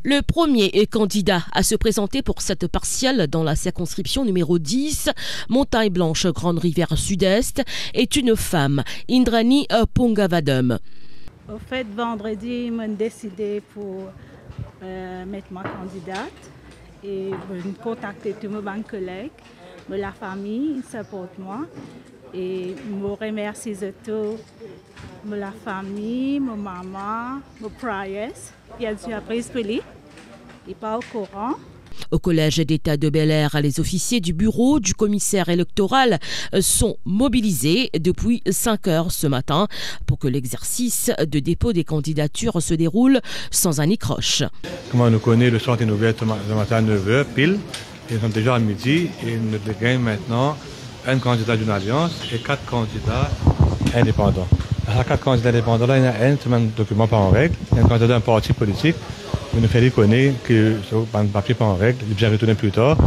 Le premier candidat à se présenter pour cette partielle dans la circonscription numéro 10, Montagne Blanche, Grande Rivière Sud-Est, est une femme, Indrani Pongavadam. Au fait, vendredi, j'ai décidé pour mettre ma candidate et contacter tous mes collègues, la famille, ils supportent moi. Et je remercie tout, la famille, ma maman, mes prières. Il y a une surprise pour lui. Il n'est pas au courant. Au collège d'État de Bel-Air, les officiers du bureau du commissaire électoral sont mobilisés depuis 5 heures ce matin pour que l'exercice de dépôt des candidatures se déroule sans anicroche. Comme on nous connaît, le soir est ouvert ce matin à 9 h pile. Ils sont déjà à midi et nous gagnons maintenant un candidat d'une alliance et 4 candidats indépendants. À 4 candidats indépendants, là, il y en a un, c'est un document pas en règle. Il y a un candidat d'un parti politique. Il nous fait reconnaître que ce papier pas en règle, il est bien retourné plus tard.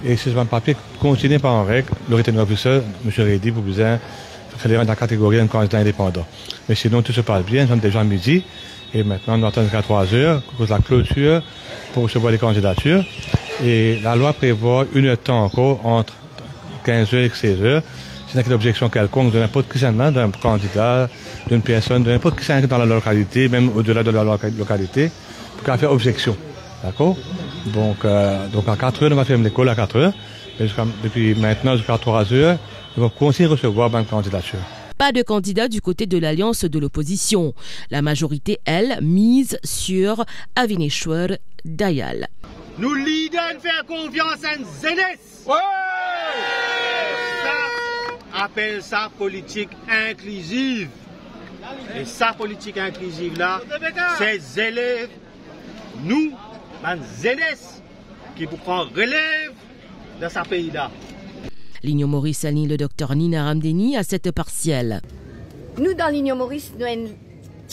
Et si ce papier continue pas en règle, le retenue officier, M. Reddy, vous besoin faire dans la catégorie un candidat indépendant. Mais sinon, tout se passe bien, nous sommes déjà à midi. Et maintenant, nous attendons jusqu'à 3 heures, à cause de la clôture, pour recevoir les candidatures. Et la loi prévoit une heure de temps encore entre 15 h et 16 h. S'il n'y a qu'une objection quelconque de n'importe qui d'un candidat, d'une personne, de n'importe qui dans la localité, même au-delà de la localité, pour qu'elle fasse objection. D'accord? Donc à 4 h, on va fermer l'école à 4 h. Et depuis maintenant, jusqu'à 3 h, on va continuer à recevoir une candidature. Pas de candidat du côté de l'alliance de l'opposition. La majorité, elle, mise sur Avineshwar Dayal. Nous leaders faire confiance à une jeunesse. Ouais! Ça appelle ça politique inclusive. Et sa politique inclusive là, ces élèves, nous, une jeunesse, qui pour prendre relève dans ce pays là. L'Union Maurice aligne le docteur Nina Ramdeni à cette partielle. Nous, dans l'Union Maurice, nous avons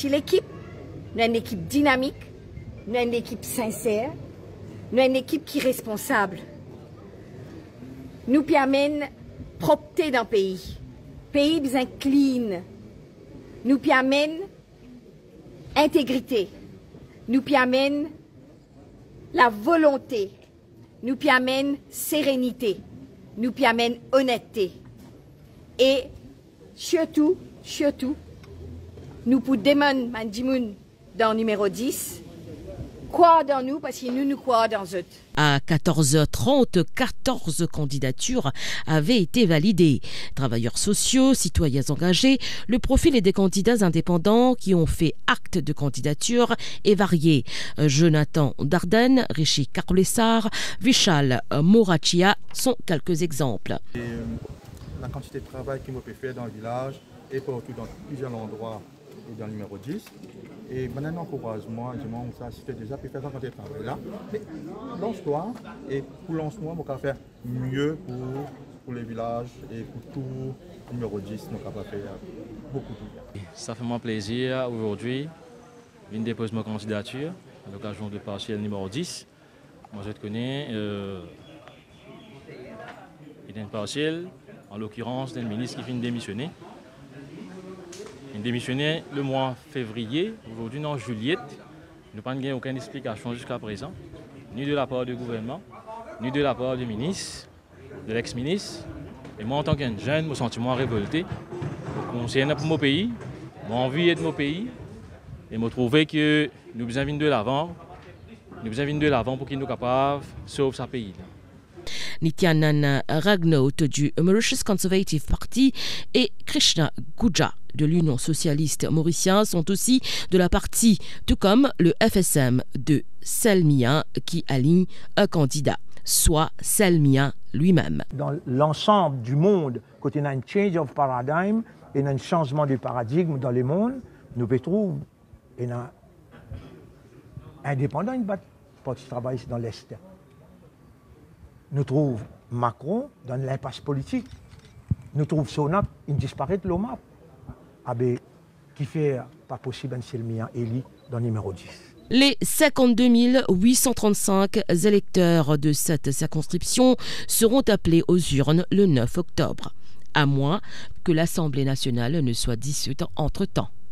une équipe, nous avons une équipe dynamique, nous avons une équipe sincère, nous avons une équipe qui est responsable. Nous permettons propreté dans le pays. Pays bien clean. Nous permettons intégrité. Nous permettons la volonté. Nous permettons sérénité. Nous permettons honnêteté. Et surtout, nous pour démon Mandimoun dans le numéro 10, croire dans nous parce que nous croyons dans eux. À 14h30, 14 candidatures avaient été validées. Travailleurs sociaux, citoyens engagés, le profil des candidats indépendants qui ont fait acte de candidature est varié. Jonathan Dardenne, Rishi Karlessar, Vishal Morachia sont quelques exemples. La quantité de travail qu'il m'a pu faire dans le village et partout dans plusieurs endroits et dans le numéro 10. Et maintenant, encouragement, je m'en ça, c'était déjà pu faire ça quand tu travail là. Mais lance-toi et pour lance-moi, on va faire mieux pour les villages et pour tout le numéro 10, on va faire beaucoup de bien. Ça fait mon plaisir aujourd'hui. Je viens déposer ma candidature à l'occasion de partiel numéro 10. Moi, je te connais. Il y a une partielle, en l'occurrence, d'un ministre qui vient de démissionner. Il a démissionné le mois février, aujourd'hui en juillet. Nous n'avons pas aucune explication jusqu'à présent, ni de la part du gouvernement, ni de la part du ministre, de l'ex-ministre. Et moi, en tant qu'un jeune, je me sens révolté. Concernant pour mon pays, j'ai envie de mon pays, et je trouve que nous besoin de l'avant. Nous besoin de l'avant pour qu'il nous capables de sauver ce pays. Nityanan Ragnaut du Mauritius Conservative Party et Krishna Guja de l'Union socialiste mauricienne sont aussi de la partie, tout comme le FSM de Selmia qui aligne un candidat, soit Selmia lui-même. Dans l'ensemble du monde, quand il y a un change of paradigm, il y a un changement de paradigme dans le monde, nous trouvons un indépendant, une partie travaille dans l'Est. Nous trouvons Macron dans l'impasse politique. Nous trouvons Sonap, il disparaît de l'OMAP. Qui fait pas possible un Selmia élu dans le numéro 10. Les 52 835 électeurs de cette circonscription seront appelés aux urnes le 9 octobre, à moins que l'Assemblée nationale ne soit dissoute entre-temps.